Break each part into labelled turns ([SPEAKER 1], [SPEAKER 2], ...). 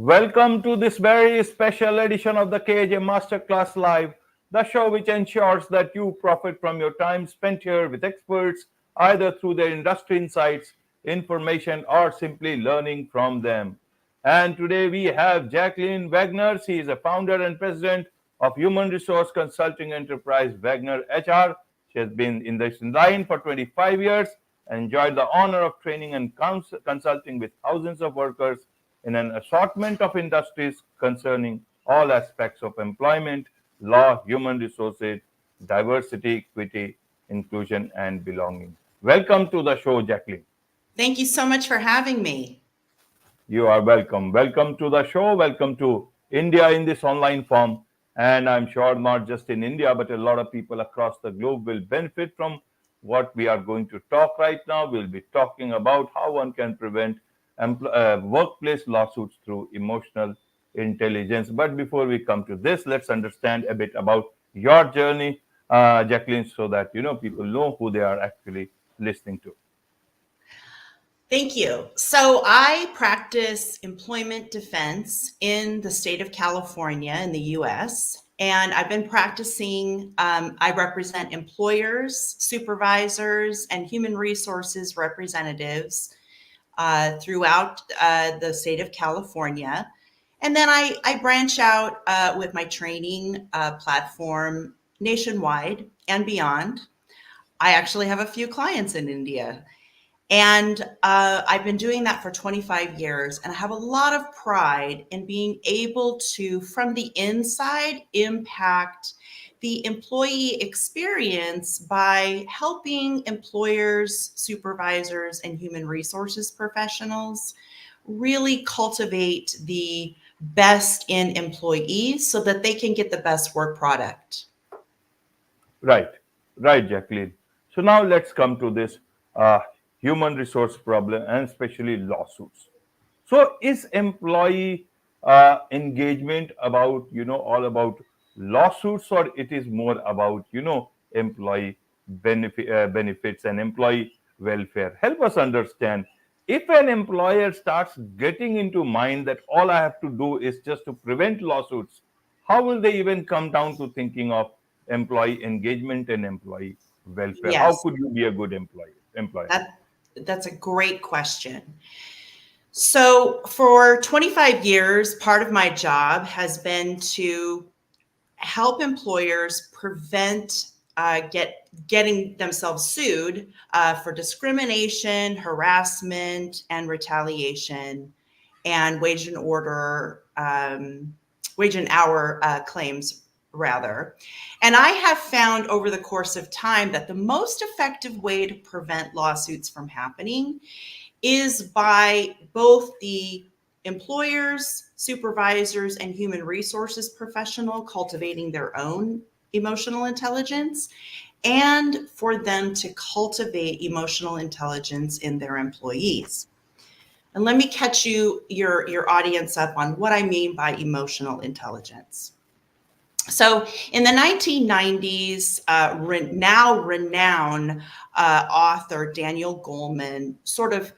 [SPEAKER 1] Welcome to this very special edition of the KAJ Masterclass Live, the show which ensures that you profit from your time spent here with experts, either through their industry insights, information, or simply learning from them. And today we have Jacqueline Wagner. She is a founder and president of human resource consulting enterprise Wagner HR. She has been in this line for 25 years and enjoyed the honor of training and consulting with thousands of workers in an assortment of industries concerning all aspects of employment, law, human resources, diversity, equity, inclusion, and belonging. Welcome to the show, Jacqueline.
[SPEAKER 2] Thank you so much for having me.
[SPEAKER 1] You are welcome. Welcome to the show. Welcome to India in this online form. And I'm sure not just in India, but a lot of people across the globe will benefit from what we are going to talk right now. We'll be talking about how one can prevent workplace lawsuits through emotional intelligence. But before we come to this, let's understand a bit about your journey, Jacqueline, so that people know who they are actually listening to.
[SPEAKER 2] Thank you. So I practice employment defense in the state of California in the US. And I've been practicing, I represent employers, supervisors, and human resources representatives throughout the state of California. And then I branch out with my training platform nationwide and beyond. I actually have a few clients in India. And I've been doing that for 25 years. And I have a lot of pride in being able to, from the inside, impact the employee experience by helping employers, supervisors, and human resources professionals really cultivate the best in employees so that they can get the best work product.
[SPEAKER 1] Right, right, Jacqueline. So now let's come to this human resource problem and especially lawsuits. So is employee engagement about all about lawsuits, or it is more about employee benefits and employee welfare? Help us understand. If an employer starts getting into mind that all I have to do is just to prevent lawsuits, how will they even come down to thinking of employee engagement and employee welfare? How
[SPEAKER 2] Yes,
[SPEAKER 1] could you be a good employer?
[SPEAKER 2] that's a great question. So for 25 years, part of my job has been to help employers prevent getting themselves sued for discrimination, harassment, and retaliation, and wage and hour claims rather. And I have found over the course of time that the most effective way to prevent lawsuits from happening is by both the employers, supervisors, and human resources professional cultivating their own emotional intelligence, and for them to cultivate emotional intelligence in their employees. And let me catch your audience up on what I mean by emotional intelligence. So in the 1990s, now renowned author Daniel Goleman sort of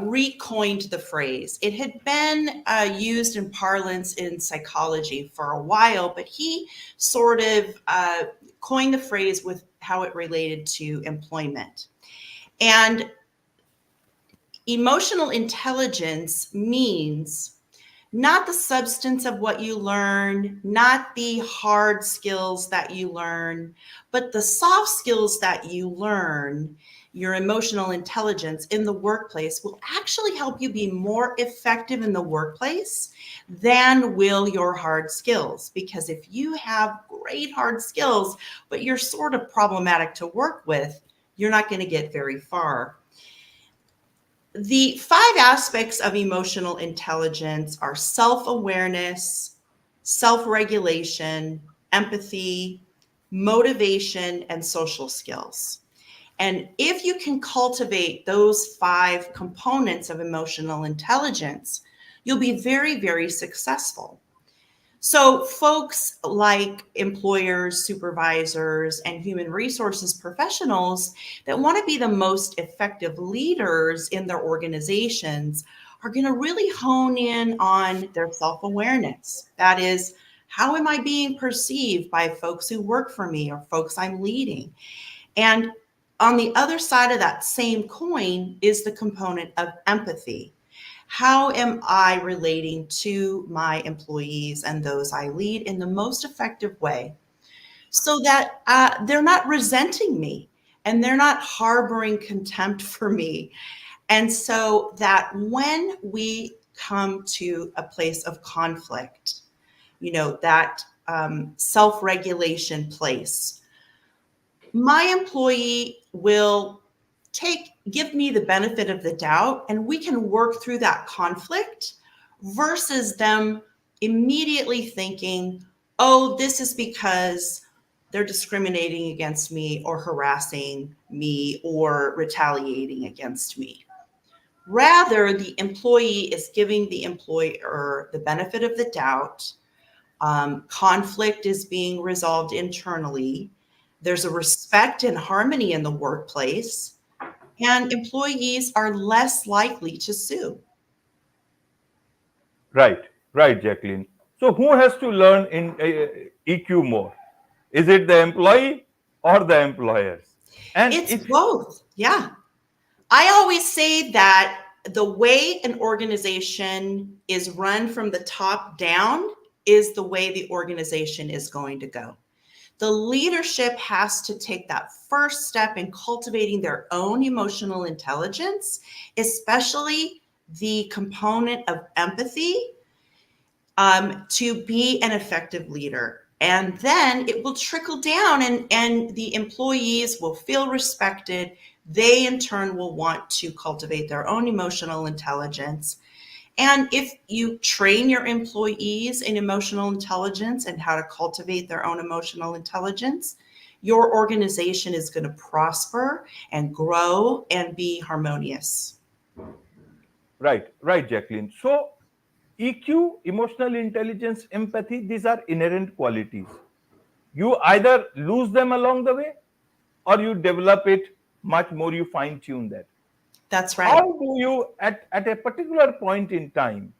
[SPEAKER 2] recoined the phrase. It had been used in parlance in psychology for a while, but he sort of coined the phrase with how it related to employment. And emotional intelligence means not the substance of what you learn, not the hard skills that you learn, but the soft skills that you learn. Your emotional intelligence in the workplace will actually help you be more effective in the workplace than will your hard skills. Because if you have great hard skills, but you're sort of problematic to work with, you're not going to get very far. The 5 aspects of emotional intelligence are self-awareness, self-regulation, empathy, motivation, and social skills. And if you can cultivate those 5 components of emotional intelligence, you'll be very, very successful. So folks like employers, supervisors, and human resources professionals that want to be the most effective leaders in their organizations are going to really hone in on their self-awareness. That is, how am I being perceived by folks who work for me or folks I'm leading? And on the other side of that same coin is the component of empathy. How am I relating to my employees and those I lead in the most effective way so that they're not resenting me and they're not harboring contempt for me? And so that when we come to a place of conflict, that self-regulation place, my employee will give me the benefit of the doubt, and we can work through that conflict versus them immediately thinking, oh, this is because they're discriminating against me or harassing me or retaliating against me. Rather, the employee is giving the employer the benefit of the doubt. Conflict is being resolved internally. There's a respect and harmony in the workplace, and employees are less likely to sue.
[SPEAKER 1] Right, right, Jacqueline. So, who has to learn in EQ more? Is it the employee or the employers? And
[SPEAKER 2] It's
[SPEAKER 1] if
[SPEAKER 2] both. Yeah. I always say that the way an organization is run from the top down is the way the organization is going to go. The leadership has to take that first step in cultivating their own emotional intelligence, especially the component of empathy, to be an effective leader. And then it will trickle down, and the employees will feel respected. They, in turn, will want to cultivate their own emotional intelligence. And if you train your employees in emotional intelligence and how to cultivate their own emotional intelligence, your organization is going to prosper and grow and be harmonious.
[SPEAKER 1] right, right, Jacqueline. So, EQ, emotional intelligence, empathy, these are inherent qualities. You either lose them along the way or you develop it much more, you fine tune that.
[SPEAKER 2] That's
[SPEAKER 1] How
[SPEAKER 2] right.
[SPEAKER 1] do you, at a particular point in time,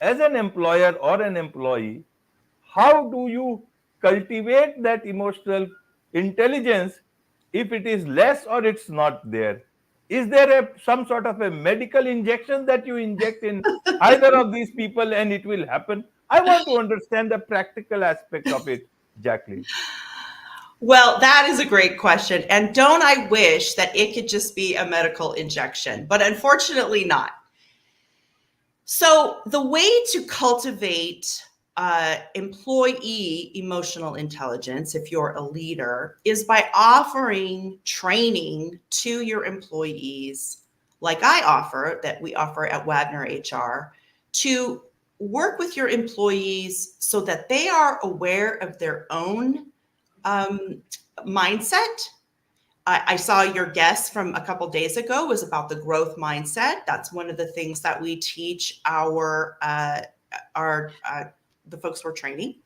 [SPEAKER 1] as an employer or an employee, how do you cultivate that emotional intelligence if it is less or it's not there? Is there some sort of a medical injection that you inject in either of these people and it will happen? I want to understand the practical aspect of it, Jacqueline.
[SPEAKER 2] Well, that is a great question. And don't I wish that it could just be a medical injection, but unfortunately not. So, the way to cultivate employee emotional intelligence, if you're a leader, is by offering training to your employees, like that we offer at Wagner HR, to work with your employees so that they are aware of their own mindset. I saw your guest from a couple days ago was about the growth mindset. That's one of the things that we teach the folks we're training.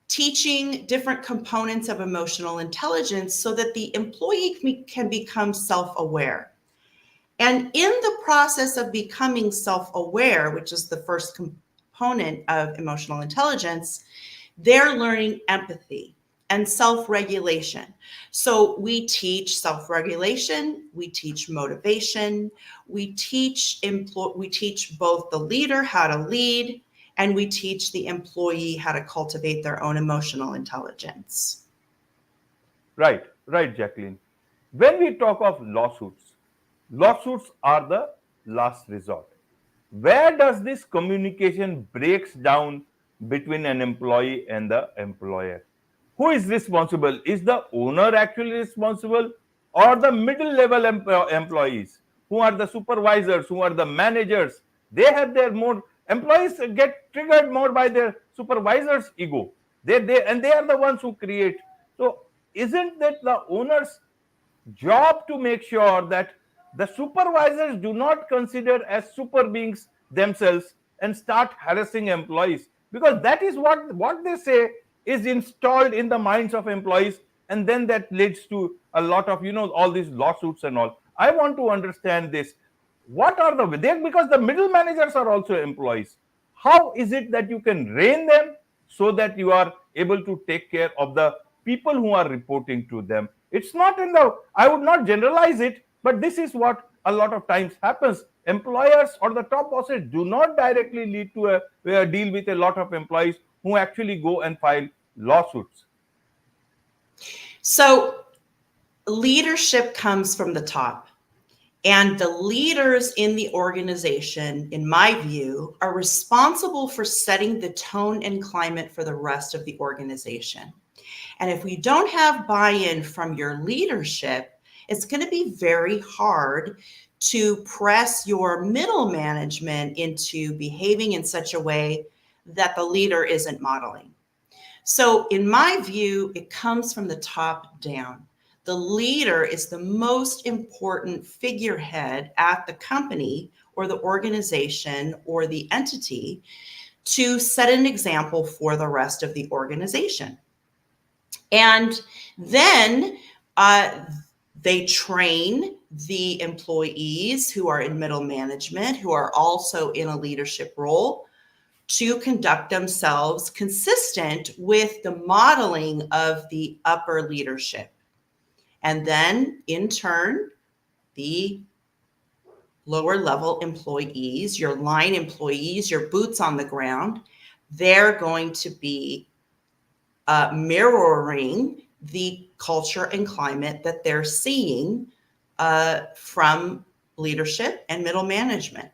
[SPEAKER 2] Teaching different components of emotional intelligence so that the employee can become self-aware. And in the process of becoming self-aware, which is the first component of emotional intelligence, they're learning empathy and self-regulation. So we teach self-regulation, we teach motivation, we teach both the leader how to lead, and we teach the employee how to cultivate their own emotional intelligence.
[SPEAKER 1] Right, right, Jacqueline. When we talk of lawsuits, lawsuits are the last resort. Where does this communication breaks down between an employee and the employer? Who is responsible? Is the owner actually responsible or the middle level employees who are the supervisors, who are the managers? They have their more employees get triggered more by their supervisors' ego. They are the ones who create. So isn't that the owner's job to make sure that the supervisors do not consider as super beings themselves and start harassing employees, because that is what they say is installed in the minds of employees, and then that leads to a lot of all these lawsuits and all. I want to understand this. What are the they, because the middle managers are also employees. How is it that you can rein them so that you are able to take care of the people who are reporting to them? It's not in the, I would not generalize it, but this is what a lot of times happens. Employers or the top bosses do not directly lead to a deal with a lot of employees who actually go and file lawsuits.
[SPEAKER 2] So leadership comes from the top. And the leaders in the organization, in my view, are responsible for setting the tone and climate for the rest of the organization. And if we don't have buy-in from your leadership, it's going to be very hard to press your middle management into behaving in such a way that the leader isn't modeling. So, in my view, it comes from the top down. The leader is the most important figurehead at the company or the organization or the entity to set an example for the rest of the organization. And then they train the employees who are in middle management, who are also in a leadership role, to conduct themselves consistent with the modeling of the upper leadership. And then, in turn, the lower level employees, your line employees, your boots on the ground, they're going to be mirroring the culture and climate that they're seeing from leadership and middle management.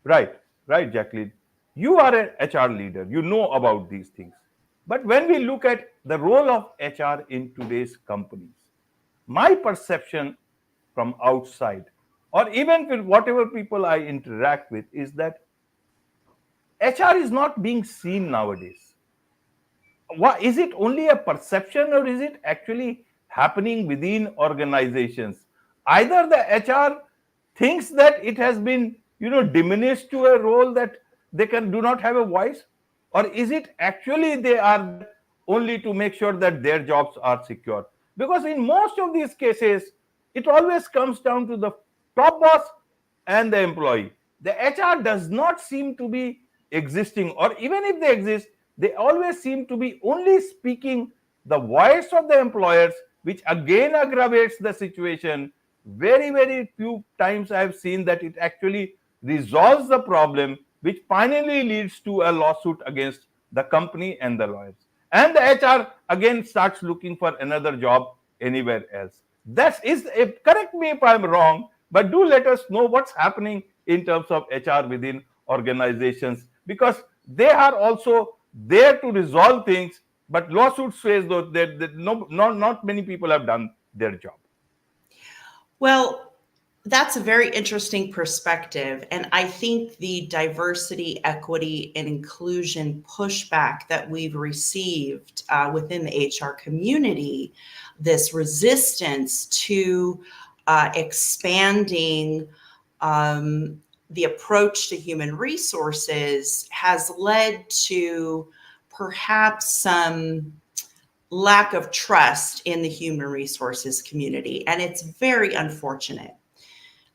[SPEAKER 1] Right, right, Jacqueline. You are an HR leader. You know about these things. But when we look at the role of HR in today's companies, my perception from outside, or even with whatever people I interact with, is that HR is not being seen nowadays. What is it, only a perception, or is it actually happening within organizations? Either the HR thinks that it has been, diminished to a role that they can do not have a voice, or is it actually they are there only to make sure that their jobs are secure? Because in most of these cases, it always comes down to the top boss and the employee. The HR does not seem to be existing, or even if they exist, they always seem to be only speaking the voice of the employers, which again aggravates the situation. Very, very few times I have seen that it actually resolves the problem, which finally leads to a lawsuit against the company and the lawyers. And the HR again starts looking for another job anywhere else. That is, if, correct me if I'm wrong, but do let us know what's happening in terms of HR within organizations, because they are also there to resolve things, but lawsuits says that not many people have done their job.
[SPEAKER 2] Well, that's a very interesting perspective. And I think the diversity, equity, and inclusion pushback that we've received within the HR community, this resistance to expanding the approach to human resources, has led to perhaps some lack of trust in the human resources community. And it's very unfortunate.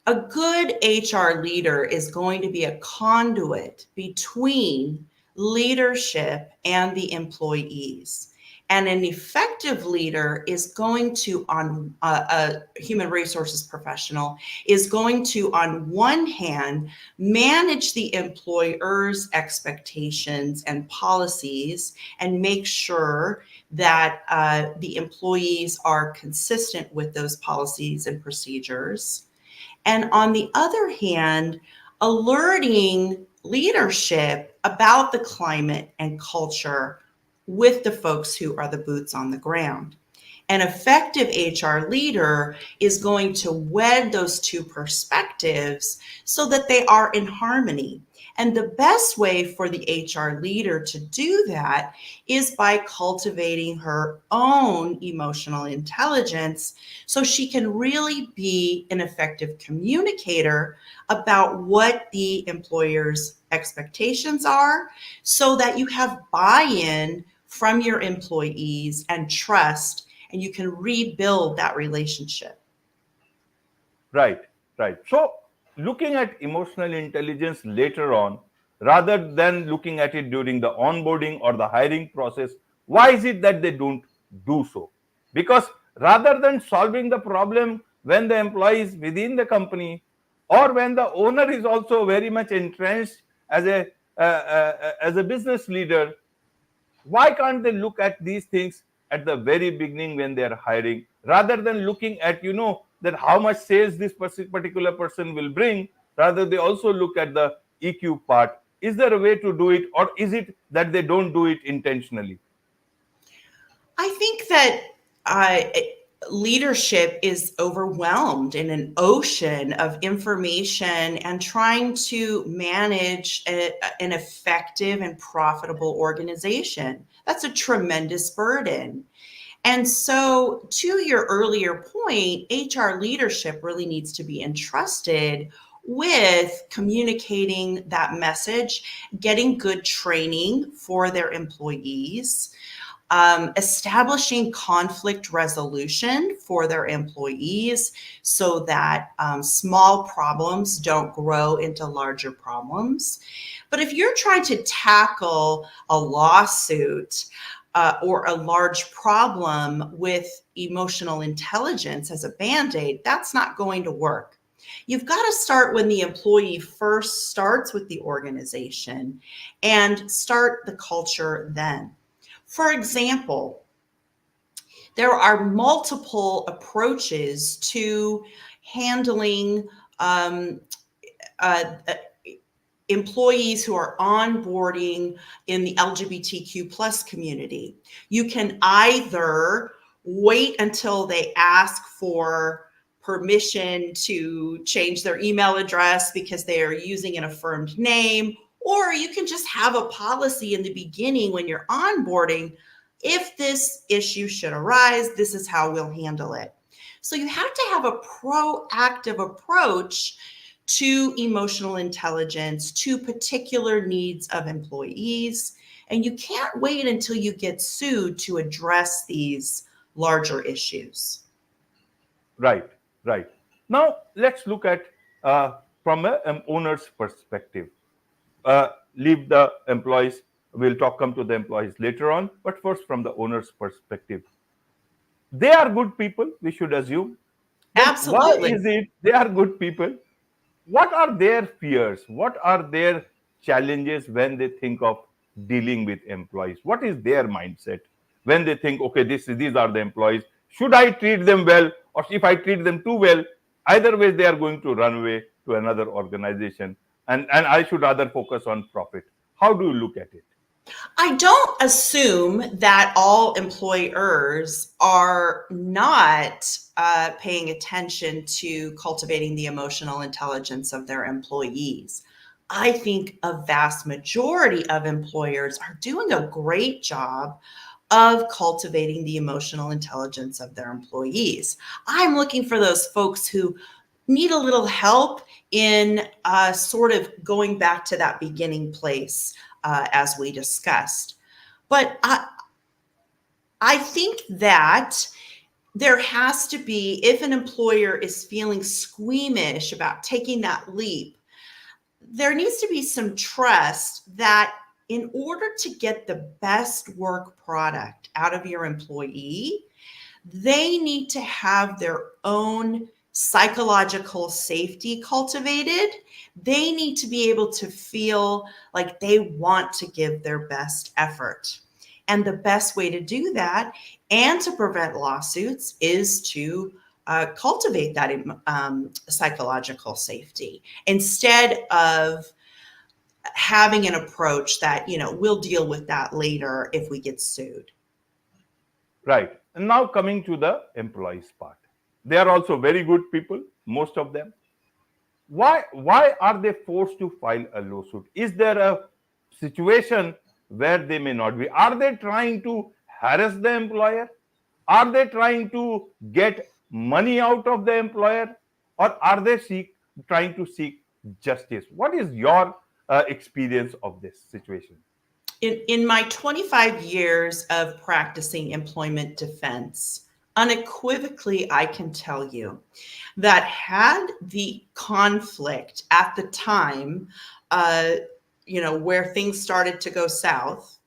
[SPEAKER 2] A good HR leader is going to be a conduit between leadership and the employees. And an effective leader is going to, on a human resources professional, is going to, on one hand, manage the employer's expectations and policies and make sure that the employees are consistent with those policies and procedures. And on the other hand, alerting leadership about the climate and culture with the folks who are the boots on the ground. An effective HR leader is going to wed those two perspectives so that they are in harmony. And the best way for the HR leader to do that is by cultivating her own emotional intelligence so she can really be an effective communicator about what the employer's expectations are, so that you have buy-in from your employees and trust, and you can rebuild that relationship.
[SPEAKER 1] Right. Right. So, looking at emotional intelligence later on, rather than looking at it during the onboarding or the hiring process, why is it that they don't do so? Because rather than solving the problem when the employee is within the company, or when the owner is also very much entrenched as a business leader, why can't they look at these things at the very beginning when they are hiring, rather than looking at that how much sales this particular person will bring? Rather, they also look at the EQ part. Is there a way to do it, or is it that they don't do it intentionally?
[SPEAKER 2] I think that uh, leadership is overwhelmed in an ocean of information and trying to manage an effective and profitable organization. That's a tremendous burden. And so, to your earlier point, HR leadership really needs to be entrusted with communicating that message, getting good training for their employees, establishing conflict resolution for their employees so that small problems don't grow into larger problems. But if you're trying to tackle a lawsuit or a large problem with emotional intelligence as a band-aid, that's not going to work. You've got to start when the employee first starts with the organization and start the culture then. For example, there are multiple approaches to handling um, uh, employees who are onboarding in the LGBTQ plus community. You can either wait until they ask for permission to change their email address because they are using an affirmed name, or you can just have a policy in the beginning when you're onboarding. If this issue should arise, this is how we'll handle it. So you have to have a proactive approach to emotional intelligence, to particular needs of employees. And you can't wait until you get sued to address these larger issues.
[SPEAKER 1] Right, right. Now, let's look at from an owner's perspective. Leave the employees. We'll come to the employees later on, but first, from the owner's perspective, they are good people, we should assume. Then why
[SPEAKER 2] Absolutely.
[SPEAKER 1] is it they are good people? What are their fears? What are their challenges when they think of dealing with employees? What is their mindset when they think, okay, these are the employees? Should I treat them well, or if I treat them too well, either way they are going to run away to another organization, and I should rather focus on profit. How do you look at it?
[SPEAKER 2] I don't assume that all employers are not paying attention to cultivating the emotional intelligence of their employees. I think a vast majority of employers are doing a great job of cultivating the emotional intelligence of their employees. I'm looking for those folks who need a little help in sort of going back to that beginning place as we discussed. But I think that there has to be, if an employer is feeling squeamish about taking that leap, there needs to be some trust that in order to get the best work product out of your employee, they need to have their own psychological safety cultivated. They need to be able to feel like they want to give their best effort. And the best way to do that and to prevent lawsuits is to cultivate that psychological safety instead of having an approach that, we'll deal with that later if we get sued.
[SPEAKER 1] Right. And now coming to the employees part. They are also very good people, most of them. Why are they forced to file a lawsuit? Is there a situation where they may not be? Are they trying to harass the employer? Are they trying to get money out of the employer, or are they trying to seek justice? What is your experience of this situation?
[SPEAKER 2] In my 25 years of practicing employment defense, Unequivocally, I can tell you that had the conflict at the time, where things started to go south,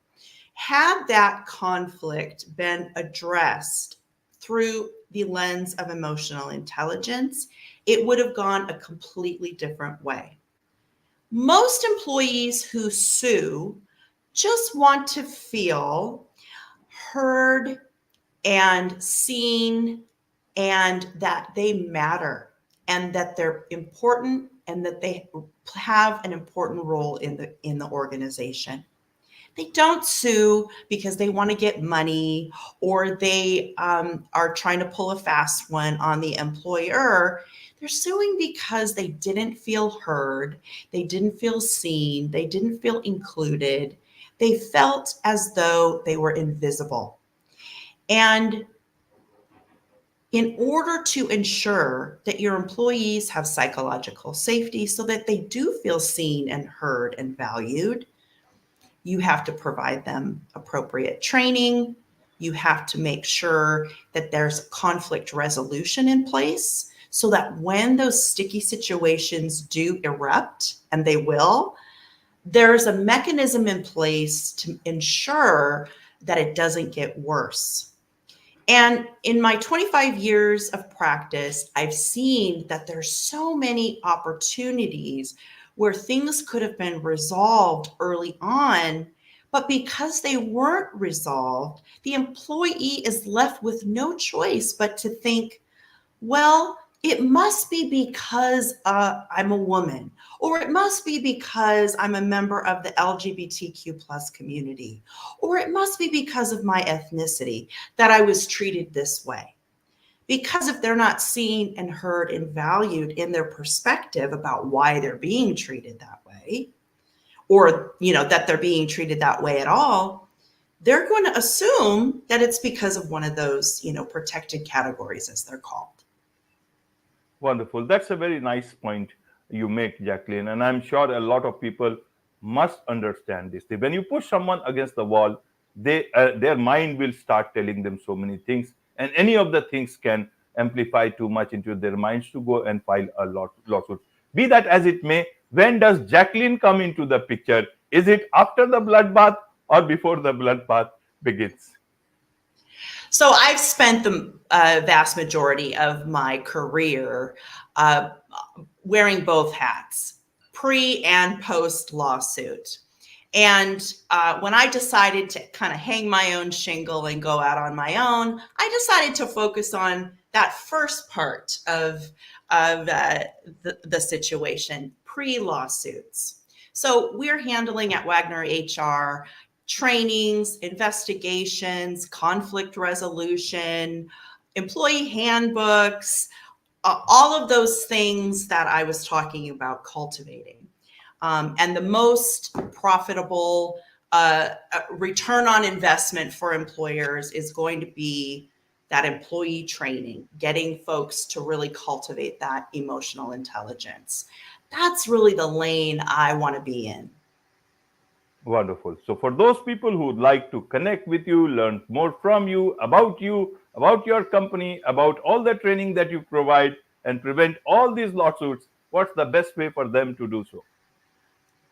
[SPEAKER 2] had that conflict been addressed through the lens of emotional intelligence, it would have gone a completely different way. Most employees who sue just want to feel heard and seen, and that they matter, and that they're important, and that they have an important role in the organization. They don't sue because they want to get money, or they are trying to pull a fast one on the employer. They're suing because they didn't feel heard, they didn't feel seen, they didn't feel included. They felt as though they were invisible. And in order to ensure that your employees have psychological safety so that they do feel seen and heard and valued, you have to provide them appropriate training. You have to make sure that there's conflict resolution in place so that when those sticky situations do erupt, and they will, there's a mechanism in place to ensure that it doesn't get worse. And in my 25 years of practice, I've seen that there's so many opportunities where things could have been resolved early on, but because they weren't resolved, the employee is left with no choice but to think, well, it must be because I'm a woman, or it must be because I'm a member of the LGBTQ plus community, or it must be because of my ethnicity that I was treated this way. Because if they're not seen and heard and valued in their perspective about why they're being treated that way, or that they're being treated that way at all, they're going to assume that it's because of one of those protected categories, as they're called.
[SPEAKER 1] Wonderful. That's a very nice point you make, Jacqueline. And I'm sure a lot of people must understand this. When you push someone against the wall, their mind will start telling them so many things. And any of the things can amplify too much into their minds to go and file a lawsuit. Be that as it may, when does Jacqueline come into the picture? Is it after the bloodbath or before the bloodbath begins?
[SPEAKER 2] So I've spent the vast majority of my career wearing both hats, pre and post lawsuit. And when I decided to kind of hang my own shingle and go out on my own, I decided to focus on that first part of the situation, pre-lawsuits. So we're handling at Wagner HR trainings, investigations, conflict resolution, employee handbooks, all of those things that I was talking about cultivating. And the most profitable return on investment for employers is going to be that employee training, getting folks to really cultivate that emotional intelligence. That's really the lane I want to be in.
[SPEAKER 1] Wonderful. So for those people who would like to connect with you, learn more from you, about your company, about all the training that you provide and prevent all these lawsuits, what's the best way for them to do so?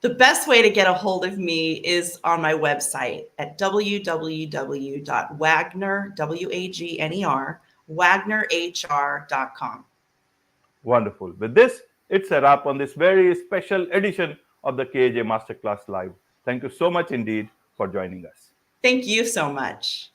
[SPEAKER 2] The best way to get a hold of me is on my website at www.wagner, W-A-G-N-E-R, wagnerhr.com.
[SPEAKER 1] Wonderful. With this, it's a wrap on this very special edition of the KAJ Masterclass Live. Thank you so much indeed for joining us.
[SPEAKER 2] Thank you so much.